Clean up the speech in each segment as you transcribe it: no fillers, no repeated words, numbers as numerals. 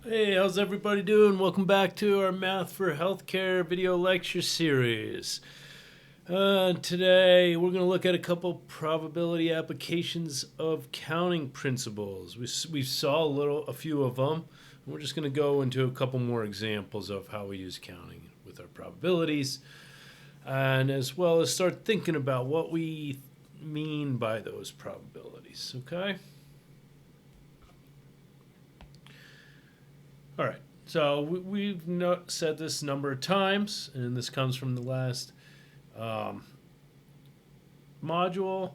Hey, how's everybody doing? Welcome back to our Math for Healthcare video lecture series. Today, we're going to look at a couple probability applications of counting principles. We saw a few of them. And we're just going to go into a couple more examples of how we use counting with our probabilities, and as well as start thinking about what we mean by those probabilities. Okay? All right. So we've said this a number of times, and this comes from the last module,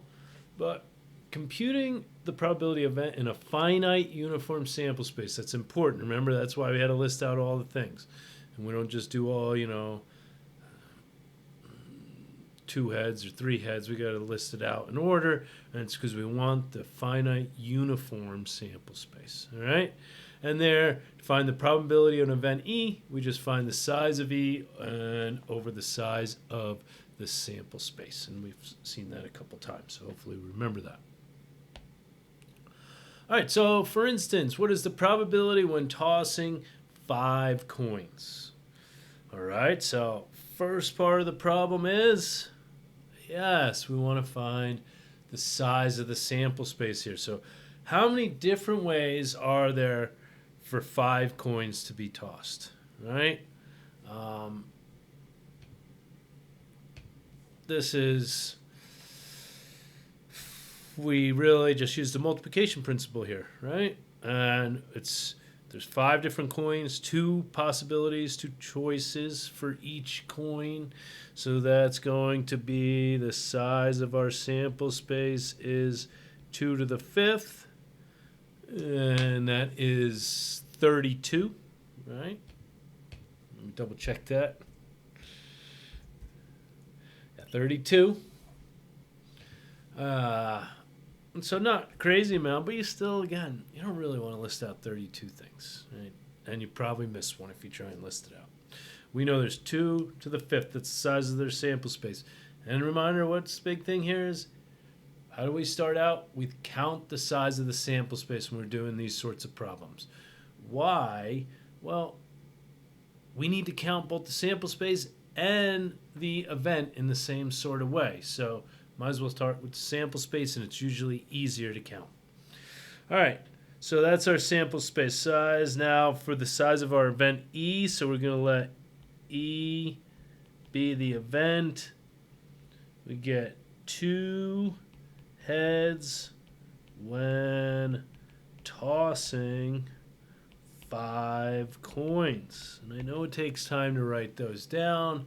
but computing the probability event in a finite uniform sample space, that's important. Remember, that's why we had to list out all the things. And we don't just do all, 2 heads or 3 heads. We got to list it out in order, and it's because we want the finite uniform sample space. All right? And there, to find the probability of an event E, we just find the size of E and over the size of the sample space. And we've seen that a couple times, so hopefully we remember that. All right, so for instance, what is the probability when tossing 5 coins? All right, so first part of the problem is, yes, we want to find the size of the sample space here. So how many different ways are there for 5 coins to be tossed, right? We really just use the multiplication principle here, right? And there's 5 different coins, 2 possibilities, 2 choices for each coin. So that's going to be the size of our sample space is 2 to the 5th. And that is 32, right? Let me double check that. Yeah, 32. So not crazy amount, but you still, again, you don't really want to list out 32 things, right? And you probably miss one if you try and list it out. We know there's 2 to the 5th. That's the size of their sample space. And a reminder, what's the big thing here is, how do we start out? We count the size of the sample space when we're doing these sorts of problems. Why? Well, we need to count both the sample space and the event in the same sort of way. So might as well start with the sample space, and it's usually easier to count. All right, so that's our sample space size. Now for the size of our event E, so we're going to let E be the event. We get 2 heads when tossing 5 coins. And I know it takes time to write those down.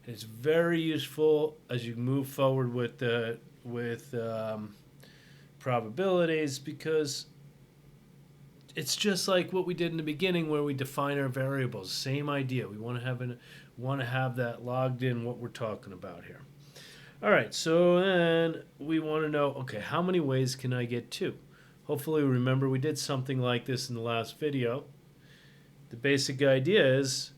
It's very useful as you move forward with probabilities, because it's just like what we did in the beginning where we define our variables. Same idea. We want to have that logged in what we're talking about here. All right, so then we want to know, okay, how many ways can I get 2? Hopefully, remember we did something like this in the last video. The basic idea is,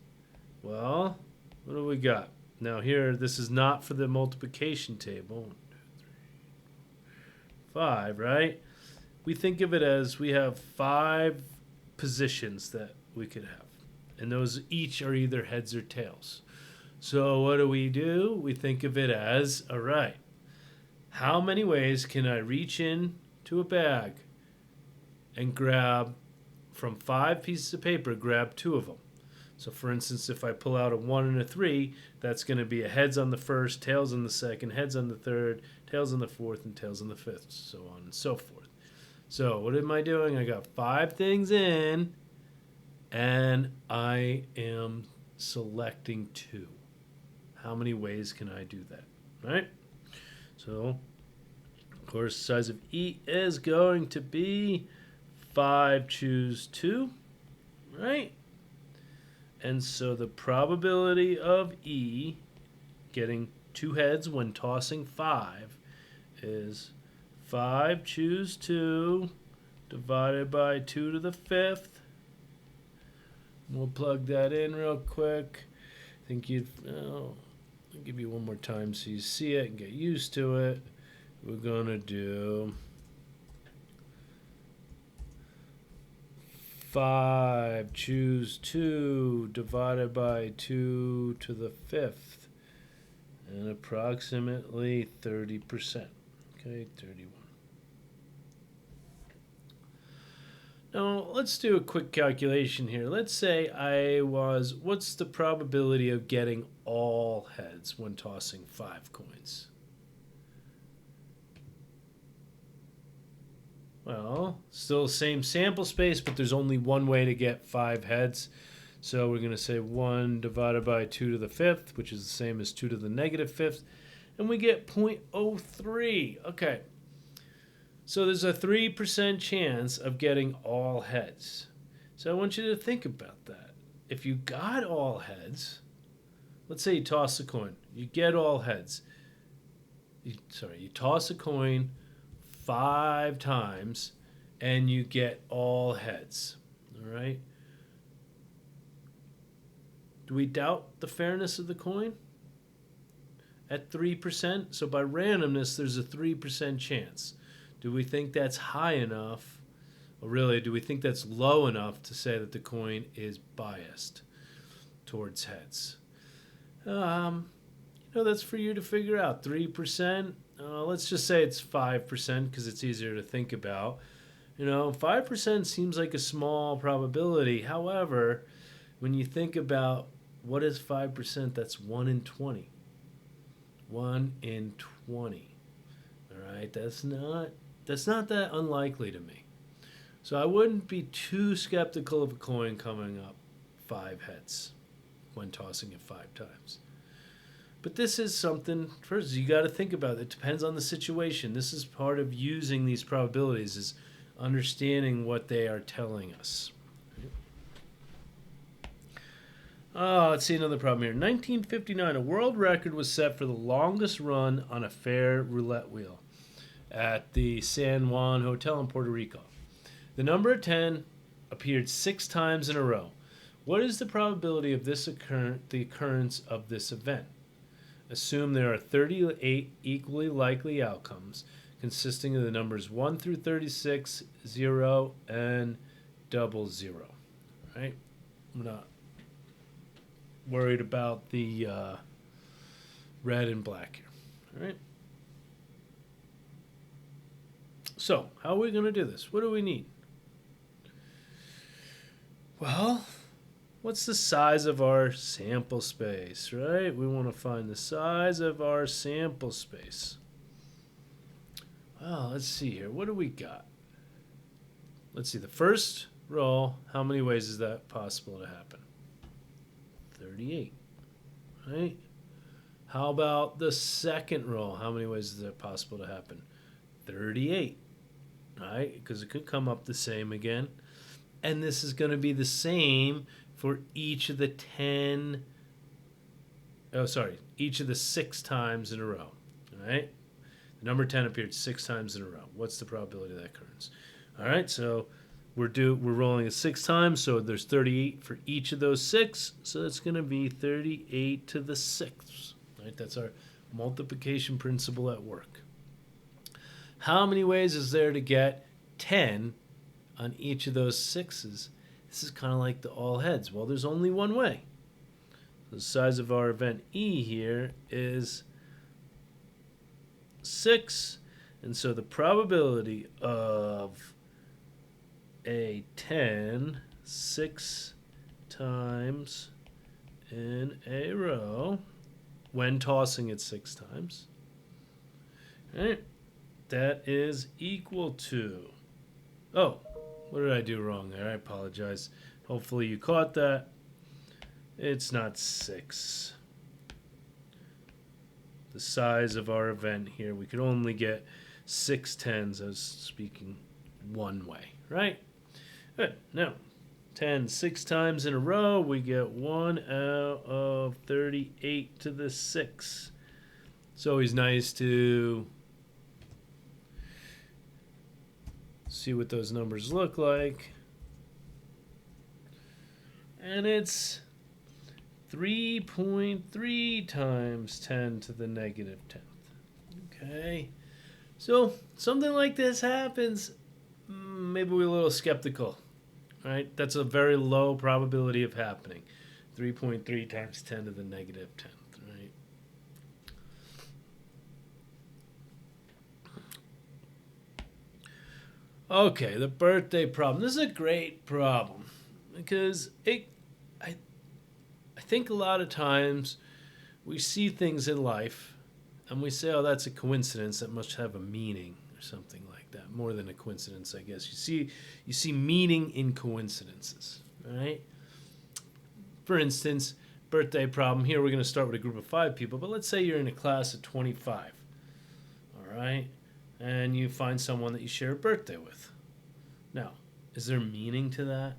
well, what do we got? Now here, this is not for the multiplication table. 1, 2, 3, 5, right? We think of it as we have 5 positions that we could have, and those each are either heads or tails. So what do? We think of it as, all right, how many ways can I reach in to a bag and grab from 5 pieces of paper, grab 2 of them? So for instance, if I pull out a 1 and a 3, that's going to be a heads on the first, tails on the second, heads on the third, tails on the fourth, and tails on the fifth, so on and so forth. So what am I doing? I got 5 things in, and I am selecting 2. How many ways can I do that, right? So, of course, the size of E is going to be 5 choose 2, right? And so the probability of E getting 2 heads when tossing 5 is 5 choose 2 divided by 2 to the 5th. We'll plug that in real quick. I think I'll give you one more time so you see it and get used to it. We're going to do 5, choose 2, divided by 2 to the 5th, and approximately 30%. Okay, 31. Now, let's do a quick calculation here. Let's say what's the probability of getting all heads when tossing 5 coins? Well, still same sample space, but there's only one way to get 5 heads. So we're going to say 1 divided by 2 to the 5th, which is the same as 2 to the negative 5th. And we get 0.03. Okay. So there's a 3% chance of getting all heads. So I want you to think about that. If you got all heads, let's say you toss a coin. You get all heads. You toss a coin 5 times and you get all heads. All right? Do we doubt the fairness of the coin? At 3%? So by randomness, there's a 3% chance. Do we think that's high enough, or really, do we think that's low enough to say that the coin is biased towards heads? That's for you to figure out. 3%, let's just say it's 5% because it's easier to think about. 5% seems like a small probability. However, when you think about what is 5%, that's 1 in 20. 1 in 20. All right, that's not that unlikely to me. So I wouldn't be too skeptical of a coin coming up 5 heads when tossing it 5 times. But this is something, first, you got to think about. It depends on the situation. This is part of using these probabilities, is understanding what they are telling us. Let's see another problem here. 1959, a world record was set for the longest run on a fair roulette wheel at the San Juan Hotel in Puerto Rico. The number 10 appeared 6 times in a row. What is the probability of the occurrence of this event? Assume there are 38 equally likely outcomes consisting of the numbers 1 through 36, 0, and 00. Right? I'm not worried about the red and black here. All right? So, how are we going to do this? What do we need? Well, what's the size of our sample space, right? We want to find the size of our sample space. Well, let's see here. What do we got? Let's see. The first roll, how many ways is that possible to happen? 38, right? How about the second roll? How many ways is that possible to happen? 38. Right? Because it could come up the same again. And this is going to be the same for each of the each of the 6 times in a row. All right? The number 10 appeared 6 times in a row. What's the probability of that occurrence? All right, so we're rolling it 6 times, so there's 38 for each of those 6. So it's going to be 38 to the 6th. Right? That's our multiplication principle at work. How many ways is there to get 10 on each of those 6s? This is kind of like the all heads. Well, there's only one way. The size of our event E here is 6. And so the probability of a 10 6 times in a row when tossing it 6 times, right? That is equal to... Oh, what did I do wrong there? I apologize. Hopefully you caught that. It's not 6. The size of our event here, we could only get 6 10s. I was speaking one way, right? Good. Now, 10 6 times in a row, we get 1 out of 38 to the 6. It's always nice to see what those numbers look like. And it's 3.3 times 10 to the negative 10th. Okay. So something like this happens. Maybe we're a little skeptical. right? That's a very low probability of happening. 3.3 times 10 to the negative 10th, right? Okay, the birthday problem. This is a great problem because I think a lot of times we see things in life and we say, "Oh, that's a coincidence. That must have a meaning or something like that." More than a coincidence, I guess. You see meaning in coincidences, right? For instance, birthday problem. Here we're going to start with a group of 5 people, but let's say you're in a class of 25. All right? And you find someone that you share a birthday with. Now, is there meaning to that?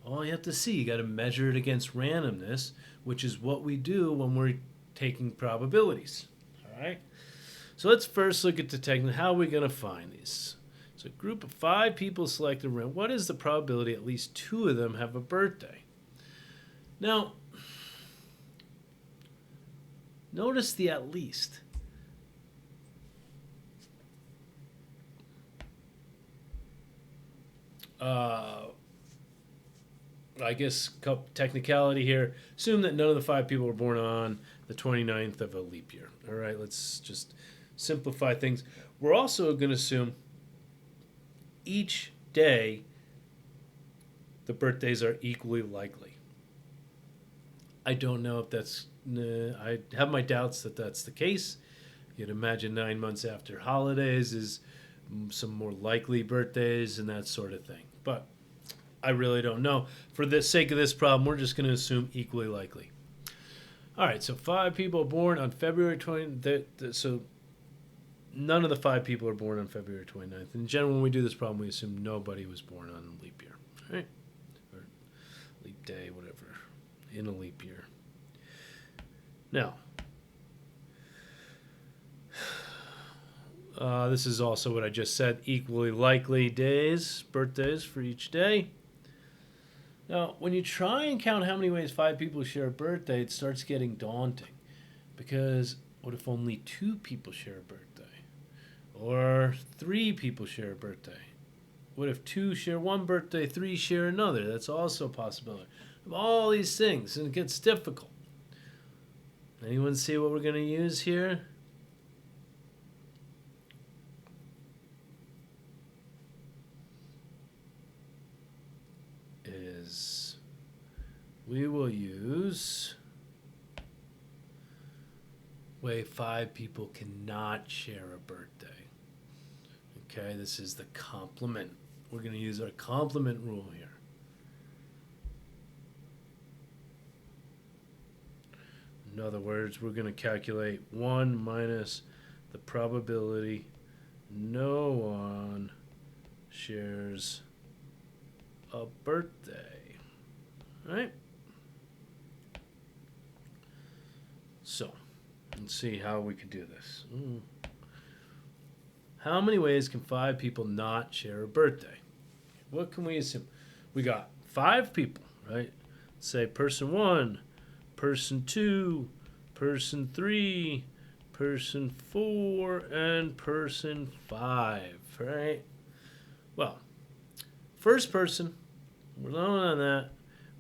All you have to see, you got to measure it against randomness, which is what we do when we're taking probabilities. All right? So let's first look at the technique. How are we going to find these? So a group of 5 people selected random. What is the probability at least 2 of them have a birthday? Now, notice the at least. I guess technicality here. Assume that none of the 5 people were born on the 29th of a leap year. All right, let's just simplify things. We're also going to assume each day the birthdays are equally likely. I don't know if that's. I have my doubts that that's the case. You'd imagine 9 months after holidays is some more likely birthdays and that sort of thing. But I really don't know. For the sake of this problem, we're just going to assume equally likely. All right, so 5 people born on February 20th. So none of the 5 people are born on February 29th. In general, when we do this problem, we assume nobody was born on a leap year. All right? Or leap day, whatever, in a leap year. Now, this is also what I just said, equally likely days, birthdays for each day. Now, when you try and count how many ways 5 people share a birthday, it starts getting daunting. Because what if only 2 people share a birthday? Or 3 people share a birthday? What if 2 share one birthday, 3 share another? That's also a possibility. Of all these things, and it gets difficult. Anyone see what we're going to use here? We will use way 5 people cannot share a birthday. Okay, this is the complement. We're going to use our complement rule here. In other words, we're going to calculate 1 minus the probability no one shares a birthday. All right? So, let's see how we could do this. How many ways can 5 people not share a birthday? What can we assume? We got 5 people, right? Say person 1, person 2, person 3, person 4, and person 5, right? Well, first person, we're alone on that.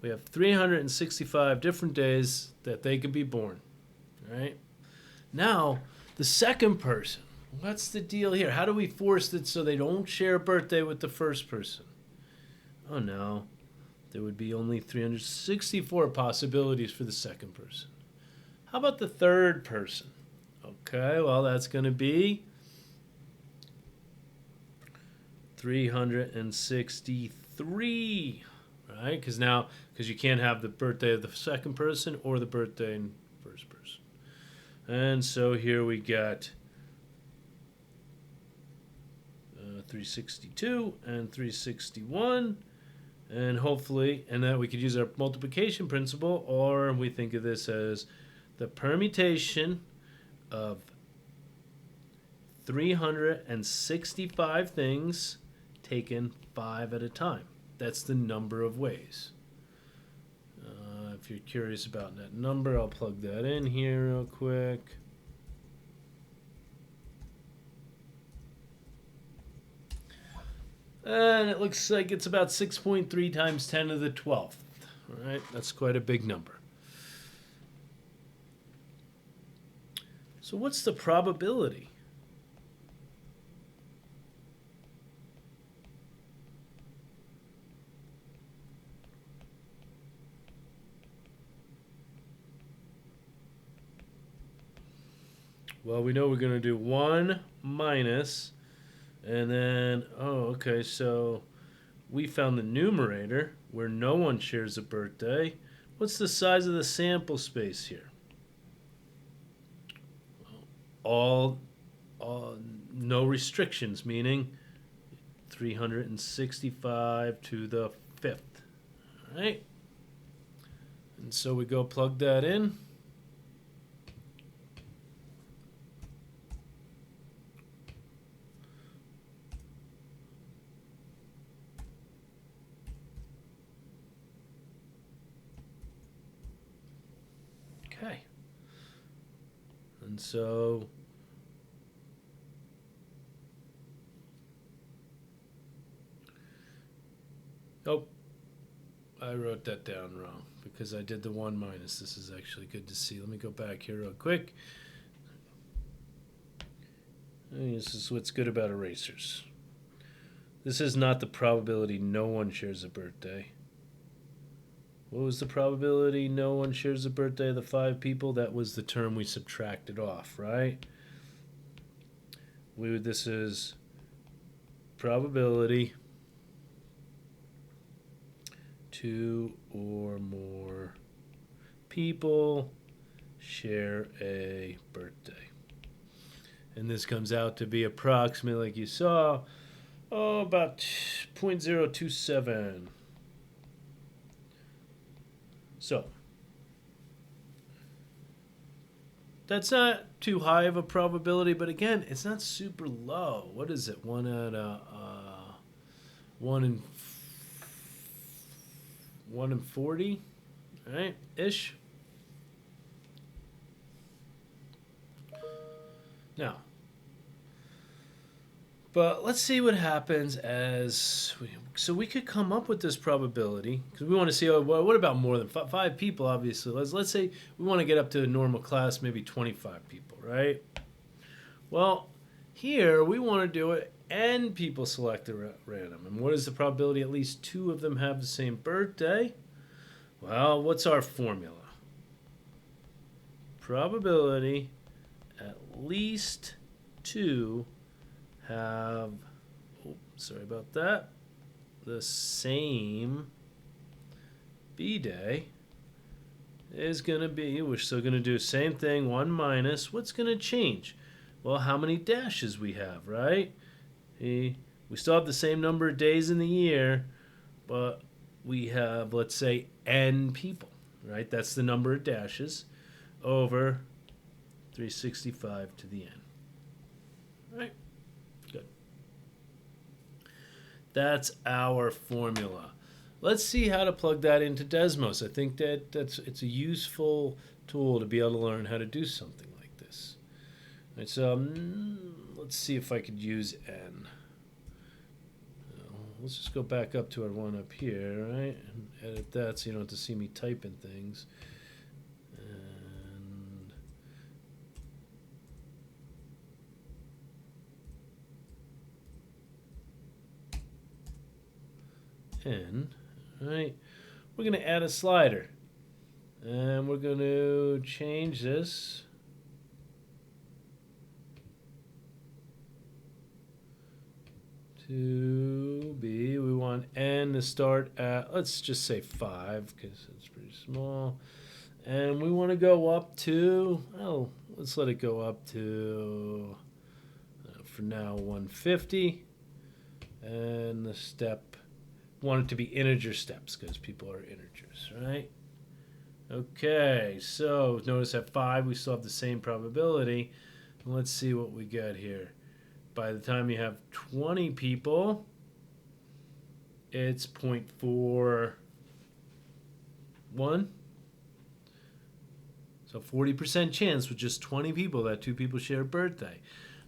We have 365 different days that they could be born, right? Now, the second person, what's the deal here? How do we force it so they don't share a birthday with the first person? Oh no, there would be only 364 possibilities for the second person. How about the third person? Okay, well, that's going to be 363, right? Because you can't have the birthday of the second person or the birthday in first person. And so here we got 362 and 361. And hopefully, and then we could use our multiplication principle, or we think of this as the permutation of 365 things taken 5 at a time. That's the number of ways. If you're curious about that number, I'll plug that in here real quick. And it looks like it's about 6.3 times 10 to the 12th. All right, that's quite a big number. So what's the probability? Well, we know we're going to do 1 minus, and then, okay, so we found the numerator where no one shares a birthday. What's the size of the sample space here? All no restrictions, meaning 365 to the 5th. All right? And so we go plug that in. Okay. And so oh, I wrote that down wrong because I did the 1 minus. This is actually good to see. Let me go back here real quick. This is what's good about erasers. This is not the probability no one shares a birthday. What was the probability no one shares a birthday of the 5 people? That was the term we subtracted off, right? This is probability 2 or more people share a birthday. And this comes out to be approximately, like you saw, about 0.027. So, that's not too high of a probability, but again, it's not super low. What is it? 1 in 40, right? Ish. Now, but let's see what happens so we could come up with this probability because we want to see what about more than 5 people. Obviously, let's say we want to get up to a normal class, maybe 25 people, right? Well, here we want to do it n people selected at random. And what is the probability at least 2 of them have the same birthday? Well, what's our formula? Probability at least 2 have, sorry about that, the same B-Day is going to be, we're still going to do the same thing, 1 minus, what's going to change? Well, how many dashes we have, right? We still have the same number of days in the year, but we have, let's say, n people, right? That's the number of dashes over 365 to the n. Right? Good. That's our formula. Let's see how to plug that into Desmos. I think it's a useful tool to be able to learn how to do something like this. Right, so let's see if I could use n. Let's just go back up to our one up here, right? And edit that so you don't have to see me typing things. And right, we're going to add a slider. And we're going to change this to be, we want n to start at, let's just say 5 because it's pretty small. And we want to go up to, let's let it go up to, for now, 150. And the step, want it to be integer steps because people are integers, right? Okay, so notice at 5 we still have the same probability. Let's see what we got here. By the time you have 20 people, it's 0.41. So 40% chance with just 20 people that 2 people share a birthday.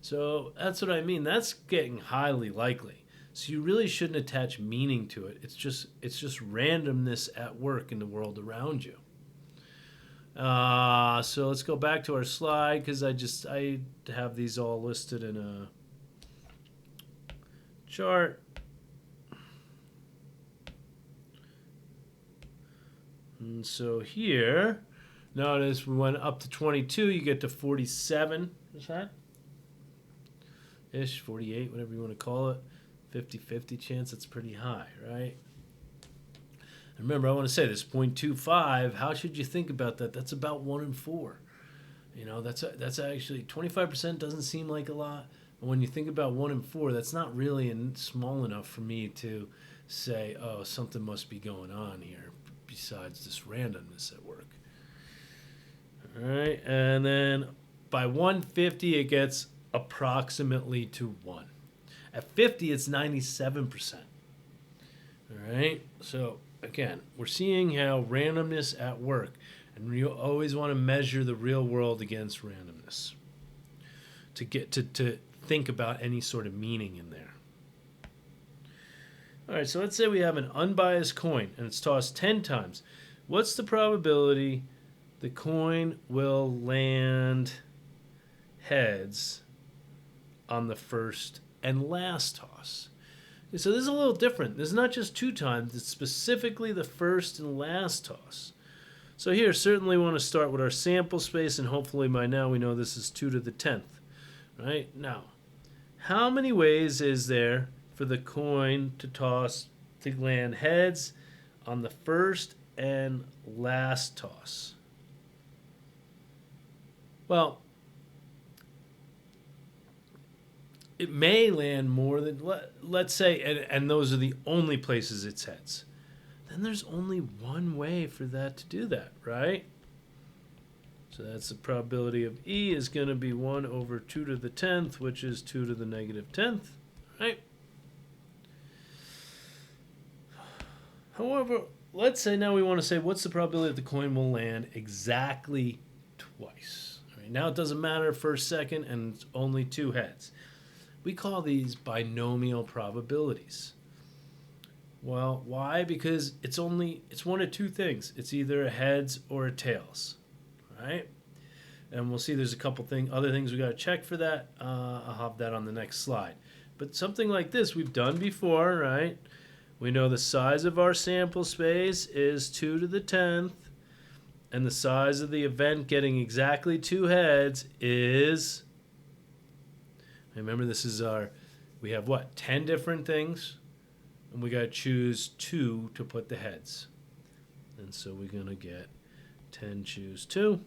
So that's what I mean. That's getting highly likely. So you really shouldn't attach meaning to it. It's just randomness at work in the world around you. So let's go back to our slide because I have these all listed in a chart. And so here, notice we went up to 22. You get to 47. Is that? Ish, 48, whatever you want to call it. 50-50 chance. That's pretty high, right? And remember, I want to say this 0.25. How should you think about that? That's about 1 in 4. You know, that's actually 25% doesn't seem like a lot. And when you think about 1 in 4, that's not really small enough for me to say, oh, something must be going on here besides this randomness at work. All right, and then by 150, it gets approximately to 1. At 50, it's 97%. All right, so again, we're seeing how randomness at work, and you always want to measure the real world against randomness to get to think about any sort of meaning in there. All right, so let's say we have an unbiased coin and it's tossed 10 times. What's the probability the coin will land heads on the first and last toss? Okay, so this is a little different. This is not just 2 times, it's specifically the first and last toss. So here, certainly want to start with our sample space, and hopefully by now we know this is 2 to the 10th. Right? Now, how many ways is there for the coin to land heads on the first and last toss? Well, it may land more than, let's say, and those are the only places it's heads. Then there's only one way for that to do that, right? So that's the probability of E is going to be 1 over 2 to the 10th, which is 2 to the negative 10th, right? However, let's say now we want to say what's the probability that the coin will land exactly twice. All right, now it doesn't matter first, second, and it's only 2 heads. We call these binomial probabilities. Well, why? Because it's one of 2 things. It's either a heads or a tails, right? And we'll see there's a couple other things we got to check for that. I'll have that on the next slide. But something like this we've done before, right? We know the size of our sample space is 2 to the 10th, and the size of the event getting exactly 2 heads is, remember this is we have what, 10 different things, and we got to choose 2 to put the heads. And so we're going to get 10 choose 2.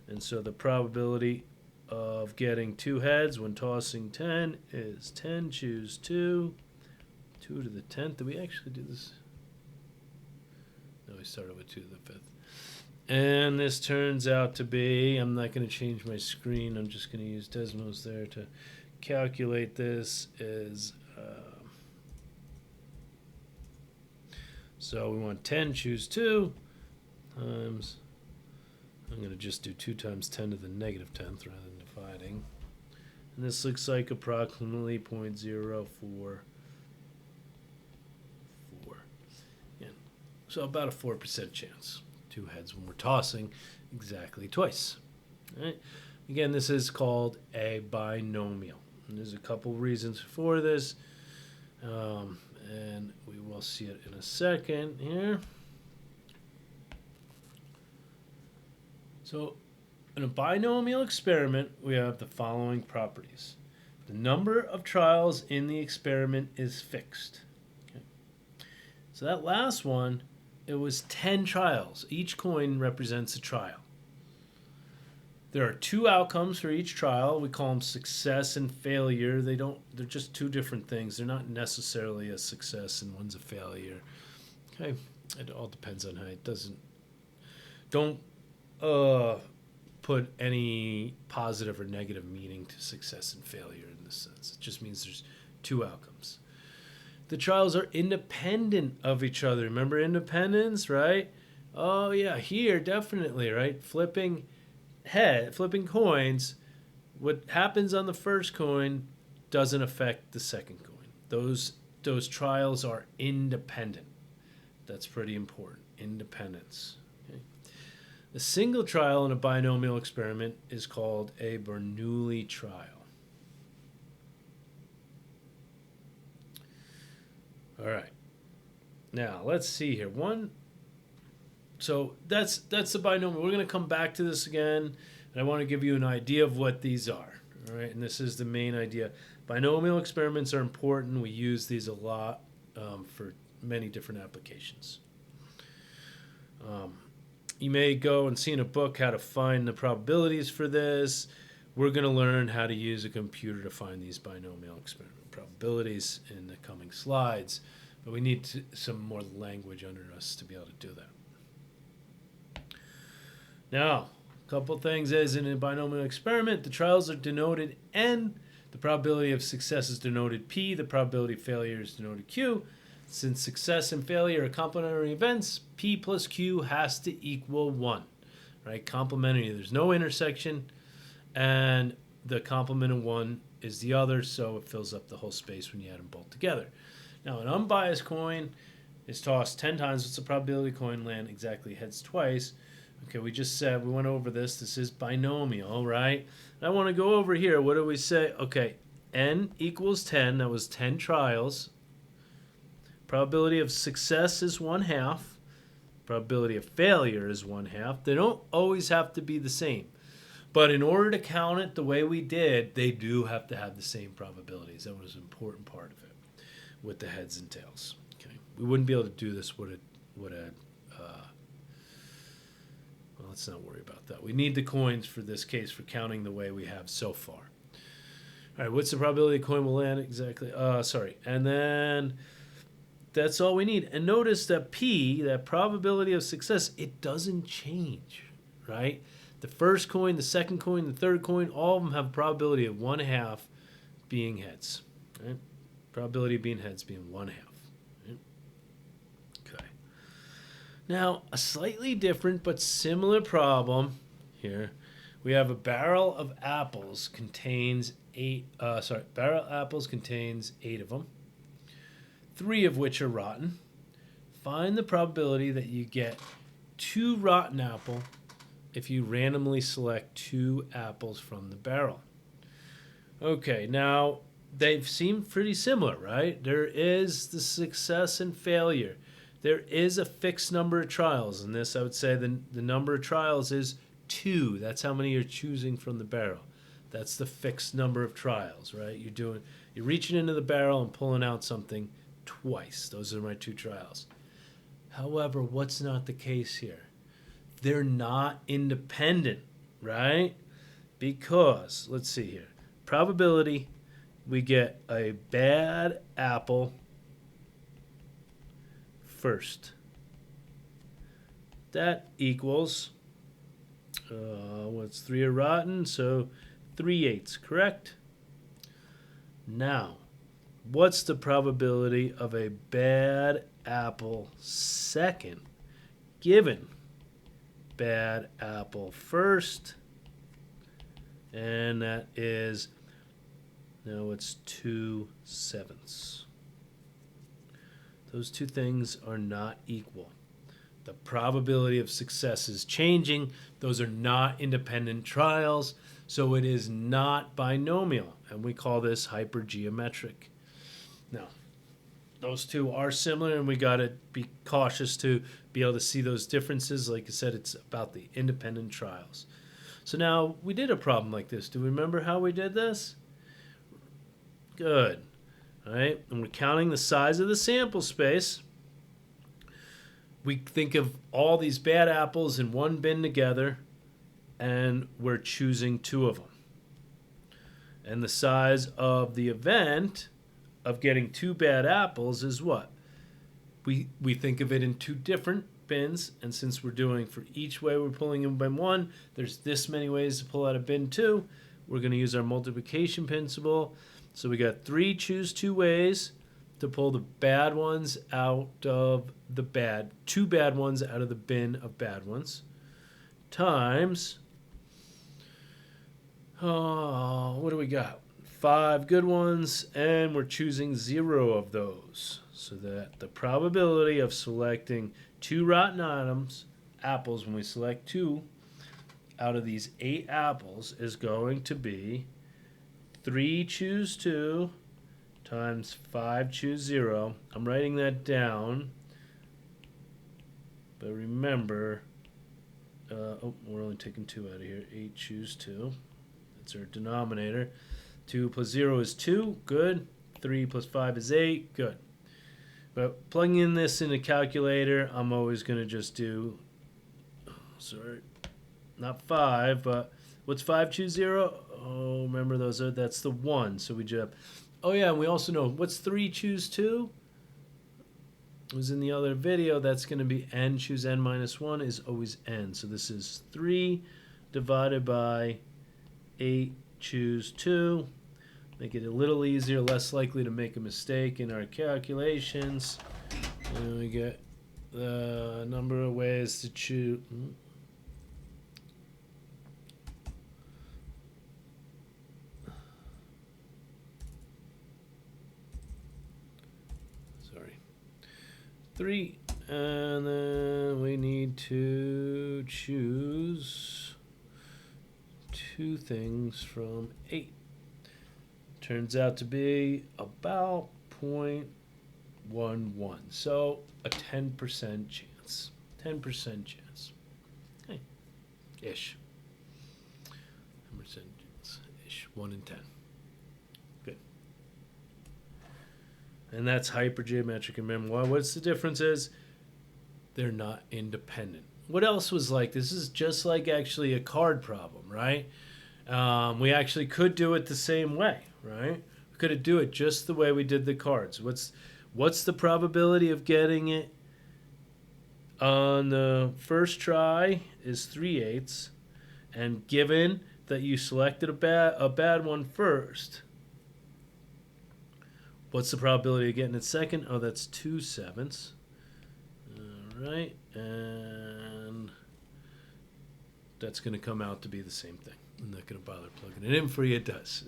And so the probability of getting 2 heads when tossing 10 is 10 choose 2. 2 to the 10th. Did we actually do this? No, we started with 2 to the 5th. And this turns out to be, I'm not going to change my screen. I'm just going to use Desmos there to calculate this. So we want 10 choose 2 times, I'm going to just do 2 times 10 to the negative 10th rather than dividing. And this looks like approximately 0.044. So about a 4% chance. 2 heads when we're tossing exactly twice. All right. Again, this is called a binomial. And there's a couple reasons for this. And we will see it in a second here. So in a binomial experiment, we have the following properties. The number of trials in the experiment is fixed. Okay. So that last one, it was 10 trials. Each coin represents a trial. There are 2 outcomes for each trial. We call them success and failure. They're just 2 different things. They're not necessarily a success and one's a failure. Okay. It all depends on how it doesn't. Don't put any positive or negative meaning to success and failure in this sense. It just means there's 2 outcomes. The trials are independent of each other. Remember independence, right? Oh yeah, here definitely, right? Flipping coins, what happens on the first coin doesn't affect the second coin. Those trials are independent. That's pretty important. Independence. Okay. A single trial in a binomial experiment is called a Bernoulli trial. All right. Now let's see here. So that's the binomial. We're going to come back to this again, and I want to give you an idea of what these are. All right, and this is the main idea. Binomial experiments are important. We use these a lot for many different applications. You may go and see in a book how to find the probabilities for this. We're going to learn how to use a computer to find these binomial experiment probabilities in the coming slides, but we need some more language under us to be able to do that. Now, a couple things is in a binomial experiment, the trials are denoted N, the probability of success is denoted P, the probability of failure is denoted Q. Since success and failure are complementary events, P plus Q has to equal 1, right? Complementary, there's no intersection, and the complement of 1 is the other, so it fills up the whole space when you add them both together. Now, an unbiased coin is tossed 10 times. What's the probability coin land exactly heads twice? Okay, we just said, we went over this. This is binomial, right? And I want to go over here. What do we say? Okay, N equals 10. That was 10 trials. Probability of success is 1/2. Probability of failure is 1/2. They don't always have to be the same. But in order to count it the way we did, they do have to have the same probabilities. That was an important part of it with the heads and tails. Okay, we wouldn't be able to do this with a well, let's not worry about that. We need the coins for this case for counting the way we have so far. All right, what's the probability a coin will land exactly? And then that's all we need. And notice that P, that probability of success, it doesn't change, right? The first coin, the second coin, the third coin, all of them have a probability of 1/2 being heads, right? Probability of being heads being 1/2. Right? Okay. Now, a slightly different but similar problem here. We have a barrel of apples contains barrel of apples contains 8 of them, 3 of which are rotten. Find the probability that you get 2 rotten apple if you randomly select 2 apples from the barrel. Okay, now they seem pretty similar, right? There is the success and failure. There is a fixed number of trials. In this, I would say the number of trials is 2. That's how many you're choosing from the barrel. That's the fixed number of trials, right? You're reaching into the barrel and pulling out something twice. Those are my 2 trials. However, what's not the case here? They're not independent, right? Because, let's see here. Probability, we get a bad apple first. That equals, 3 are rotten, so 3/8, correct? Now, what's the probability of a bad apple second given bad apple first? And that is, no, it's 2/7. Those two things are not equal. The probability of success is changing. Those are not independent trials, so it is not binomial, and we call this hypergeometric. Now, those two are similar, and we got to be cautious to be able to see those differences. Like I said, it's about the independent trials. So now we did a problem like this. Do we remember how we did this? Good. All right, and we're counting the size of the sample space. We think of all these bad apples in one bin together, and we're choosing 2 of them. And the size of the event of getting 2 bad apples is what? We think of it in 2 different bins, and since we're doing for each way we're pulling in bin 1, there's this many ways to pull out of bin 2. We're going to use our multiplication principle. So we got 3 choose 2 ways to pull the bad ones out of the bad, 2 bad ones out of the bin of bad ones, times, what do we got? 5 good ones, and we're choosing 0 of those. So that the probability of selecting 2 rotten apples when we select 2 out of these 8 apples is going to be 3 choose 2 times 5 choose 0. I'm writing that down. But remember, we're only taking 2 out of here. 8 choose 2. That's our denominator. 2 plus 0 is 2. Good. 3 plus 5 is 8. Good. But plugging in this in a calculator, I'm always going to just do, not 5, but what's 5 choose 0? Oh, remember that's the 1. So we just, oh yeah, and we also know, what's 3 choose 2? It was in the other video. That's going to be n choose n minus 1 is always n. So this is 3 divided by 8 choose 2. Make it a little easier, less likely to make a mistake in our calculations. And we get the number of ways to choose. Sorry. 3. And then we need to choose 2 things from 8. Turns out to be about 0.11. So a 10% chance. 10% chance. Hey, ish. 10% chance. Ish. 1 in 10. Good. And that's hypergeometric and memoir. What's the difference is they're not independent. What else was like? This is just like actually a card problem, right? We actually could do it the same way, right? We could do it just the way we did the cards. What's the probability of getting it on the first try is 3/8, and given that you selected a bad one first, what's the probability of getting it second? Oh, that's 2/7. All right, and that's going to come out to be the same thing. I'm not going to bother plugging it in for you. It does.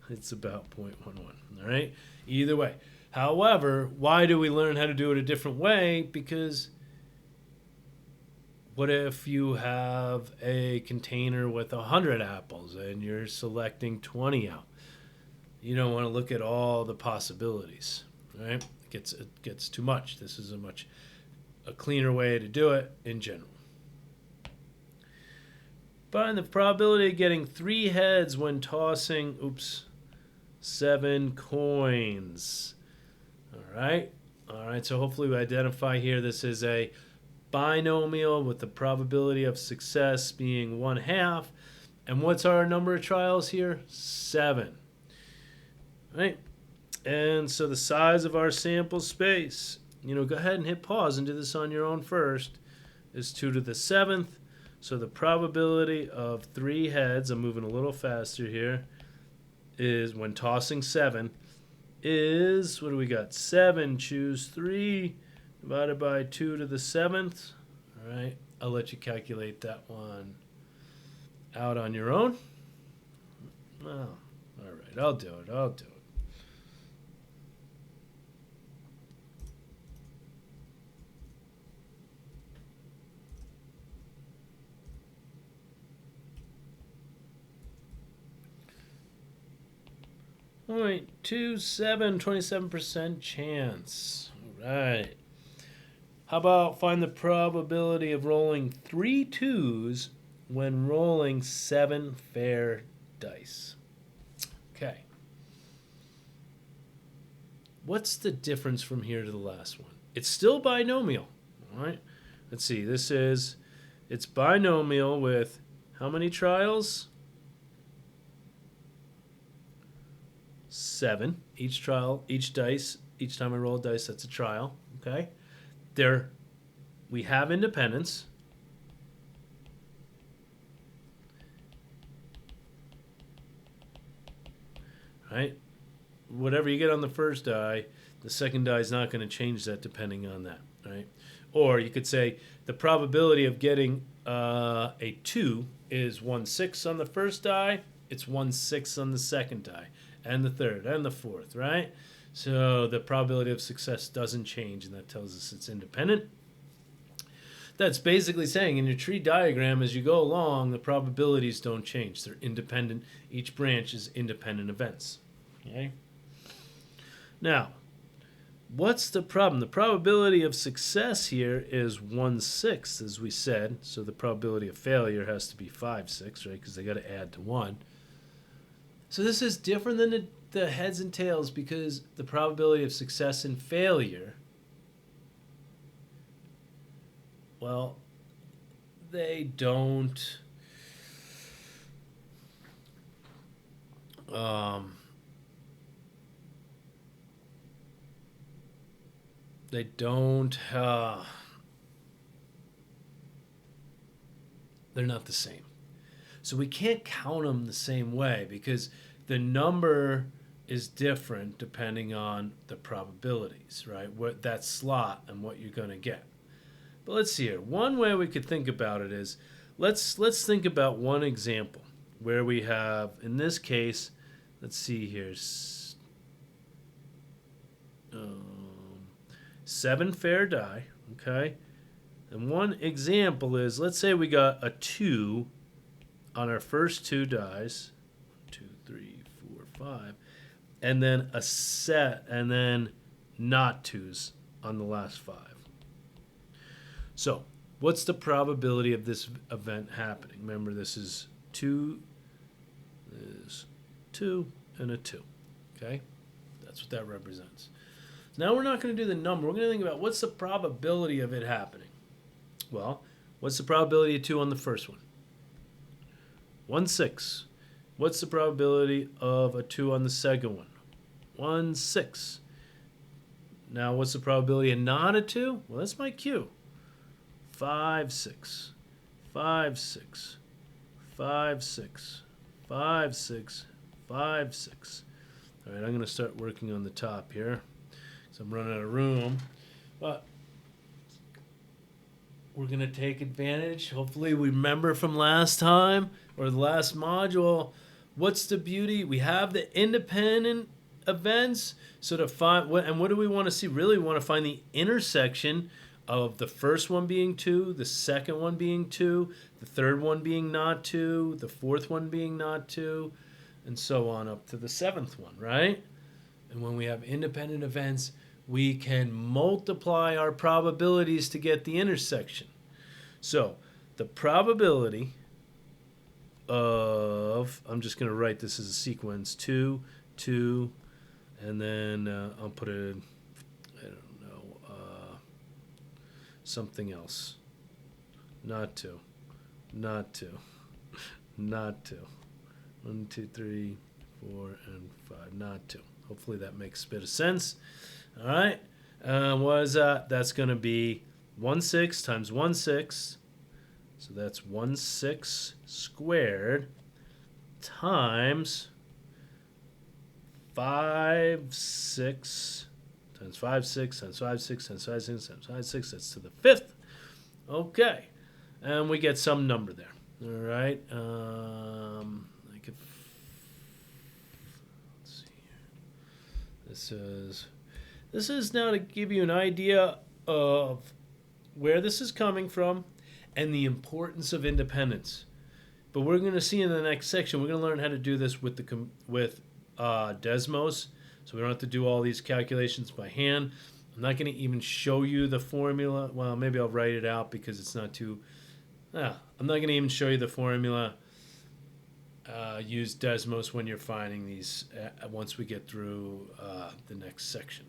It's about 0.11. All right? Either way. However, why do we learn how to do it a different way? Because what if you have a container with 100 apples and you're selecting 20 out? You don't want to look at all the possibilities, right? It gets too much. This is a cleaner way to do it in general. Find the probability of getting 3 heads when tossing, 7 coins. All right, so hopefully we identify here this is a binomial with the probability of success being 1/2. And what's our number of trials here? 7. All right, and so the size of our sample space, go ahead and hit pause and do this on your own first, is 2 to the 7th. So the probability of 3 heads, I'm moving a little faster here, is when tossing 7, is, what do we got? 7 choose 3 divided by 2 to the 7th. All right, I'll let you calculate that one out on your own. Well, all right, I'll do it. 0.27, 27% chance. All right. How about find the probability of rolling 3 2s when rolling 7 fair dice? Okay. What's the difference from here to the last one? It's still binomial. All right. Let's see. It's binomial with how many trials? 7. Each trial, each dice, each time I roll a dice, that's a trial. Okay. We have independence. Right? Whatever you get on the first die, the second die is not going to change that depending on that. Right? Or you could say the probability of getting a 2 is 1/6 on the first die. It's 1/6 on the second die. and the third, and the fourth, right? So the probability of success doesn't change, and that tells us it's independent. That's basically saying in your tree diagram, as you go along, the probabilities don't change. They're independent. Each branch is independent events. Okay? Now, what's the problem? The probability of success here is 1/6, as we said. So the probability of failure has to be 5/6, right? Because they got to add to 1. So this is different than the heads and tails because the probability of success and failure, well, they don't they don't they're not the same. So we can't count them the same way because the number is different depending on the probabilities, right? What that slot and what you're going to get. But let's see here. One way we could think about it is let's think about one example where we have, in this case, let's see here, 7 fair die, okay? And one example is, let's say we got a 2 on our first 2 dies, 2, 3, 4, 5, and then a set, and then not 2s on the last 5. So, what's the probability of this event happening? Remember, this is 2, and a 2. Okay? That's what that represents. Now we're not going to do the number. We're going to think about what's the probability of it happening. Well, what's the probability of 2 on the first one? 1/6. What's the probability of a 2 on the second one? 1/6. Now, what's the probability of not a 2? Well, that's my cue. 5/6, 5/6, 5/6, 5/6, 5/6. All right, I'm going to start working on the top here. So I'm running out of room, but we're going to take advantage. Hopefully we remember from last time or the last module. What's the beauty? We have the independent events. So to find, and what do we want to see? Really, we want to find the intersection of the first one being 2, the second one being 2, the third one being not 2, the fourth one being not 2, and so on up to the 7th one, right? And when we have independent events, we can multiply our probabilities to get the intersection. So the probability of, I'm just going to write this as a sequence, 2, 2, and then I'll put it, I don't know, something else. Not 2, not 2, not 2. 1, 2, 3, 4, and 5, not 2. Hopefully that makes a bit of sense. All right. What is that? That's going to be 1/6 times 1/6. So that's 1/6 squared times 5/6 times 5/6 times 5/6 times 5/6 times 5/6. That's to the 5th. Okay. And we get some number there. All right. Let's see here. This is now to give you an idea of where this is coming from and the importance of independence. But we're going to see in the next section, we're going to learn how to do this with Desmos, so we don't have to do all these calculations by hand. I'm not going to even show you the formula. Well, maybe I'll write it out because it's not too... I'm not going to even show you the formula. Use Desmos when you're finding these once we get through the next section.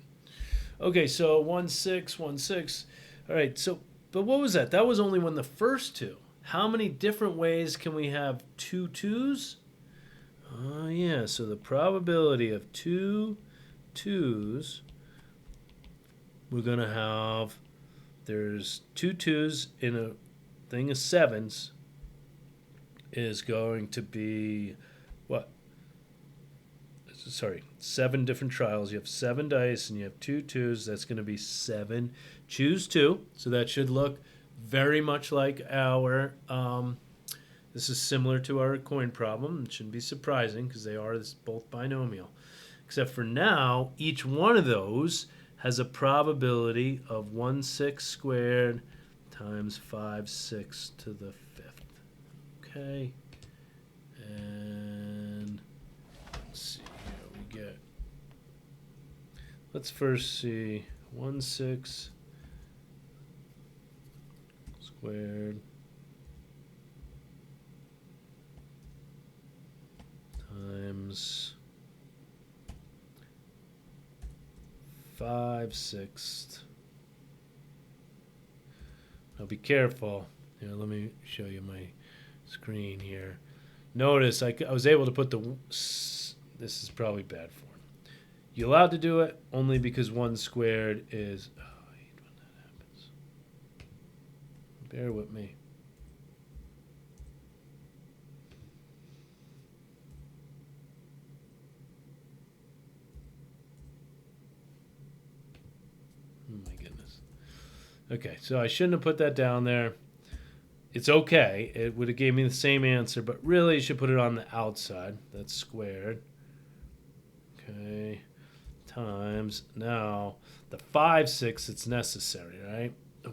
Okay, so 1/6, 1/6. All right, so, but what was that? That was only when the first 2. How many different ways can we have 2 2s? Oh, yeah, so the probability of 2 2s, we're going to have, there's 2 2s in a thing of 7s, is going to be, what? Sorry, 7 different trials. You have 7 dice and you have 2 2s. That's going to be 7. Choose 2. So that should look very much like our This is similar to our coin problem. It shouldn't be surprising because they are both binomial. Except for now, each one of those has a probability of 1/6 squared times 5/6 to the 5th. Okay. And let's see here. We get, let's first see 1/6 squared times 5/6. Now be careful. Here, let me show you my screen here. Notice I was able to put this is probably bad form. You're allowed to do it only because 1 squared is, oh, I hate when that happens. Bear with me. Oh my goodness. Okay, so I shouldn't have put that down there. It's okay. It would have gave me the same answer, but really you should put it on the outside. That's squared. Okay. Times, now, the 5/6, it's necessary, right? Oh.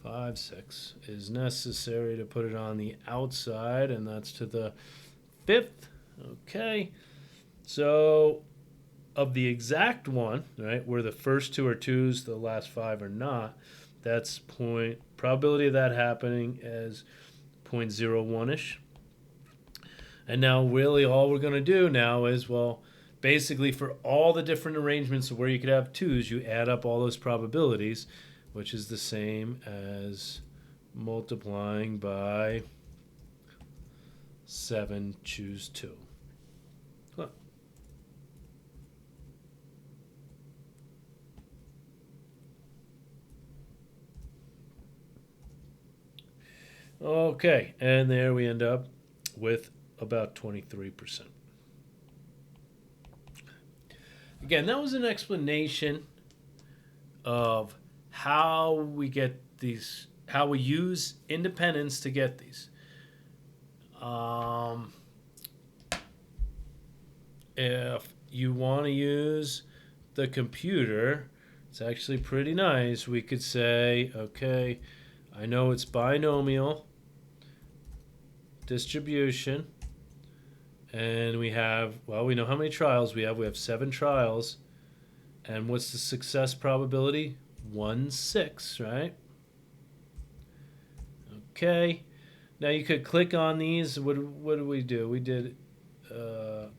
5/6 is necessary to put it on the outside, and that's to the 5th. Okay. So, of the exact one, right, where the first 2 are 2's, the last 5 are not, that's probability of that happening is 0.01-ish. And now really all we're going to do now is, well, basically for all the different arrangements where you could have 2's, you add up all those probabilities, which is the same as multiplying by 7, choose 2. Huh. Okay, and there we end up with about 23%. Again, that was an explanation of how we get these, how we use independence to get these. If you want to use the computer, it's actually pretty nice. We could say, okay, I know it's binomial distribution, and we have, well, we know how many trials we have. We have 7 trials. And what's the success probability? 1/6, right? Okay. Now you could click on these. What did we do? We did, well,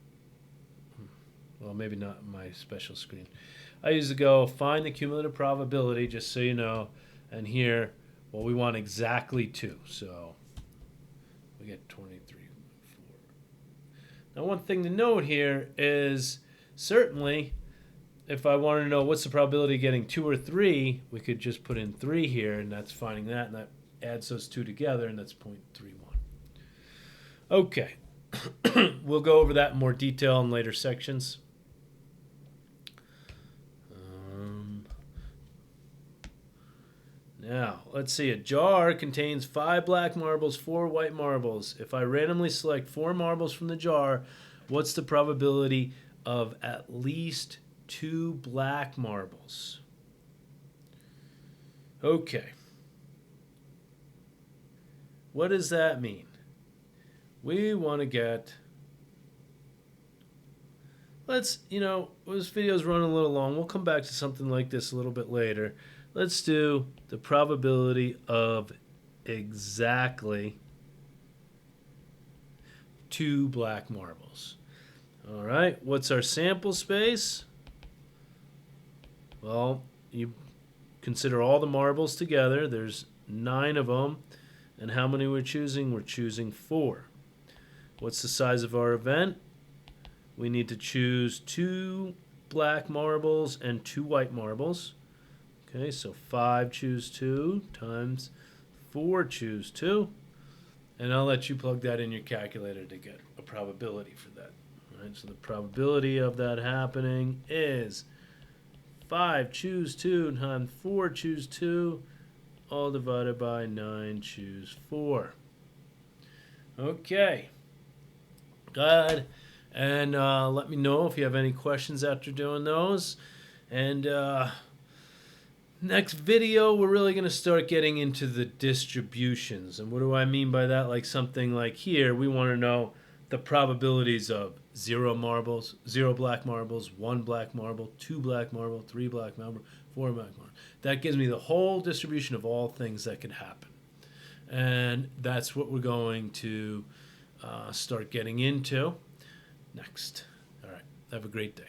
maybe not my special screen. I used to go find the cumulative probability, just so you know. And here, well, we want exactly 2. So we get 23. Now, one thing to note here is certainly if I wanted to know what's the probability of getting 2 or 3, we could just put in 3 here, and that's finding that, and that adds those 2 together, and that's 0.31. Okay. We'll go over that in more detail in later sections. Now, let's see. A jar contains 5 black marbles, 4 white marbles. If I randomly select 4 marbles from the jar, what's the probability of at least 2 black marbles? Okay. What does that mean? We want to get... this video's running a little long. We'll come back to something like this a little bit later. Let's do the probability of exactly 2 black marbles. All right, what's our sample space? Well, you consider all the marbles together. There's 9 of them. And how many we're choosing? We're choosing 4. What's the size of our event? We need to choose 2 black marbles and 2 white marbles. Okay, so 5 choose 2 times 4 choose 2. And I'll let you plug that in your calculator to get a probability for that. All right, so the probability of that happening is 5, choose 2, times 4, choose 2, all divided by 9, choose 4. Okay. Go ahead and let me know if you have any questions after doing those. And next video, we're really going to start getting into the distributions. And what do I mean by that? Like something like here, we want to know the probabilities of 0 marbles, 0 black marbles, 1 black marble, 2 black marble, 3 black marble, 4 black marble. That gives me the whole distribution of all things that could happen. And that's what we're going to start getting into next. All right. Have a great day.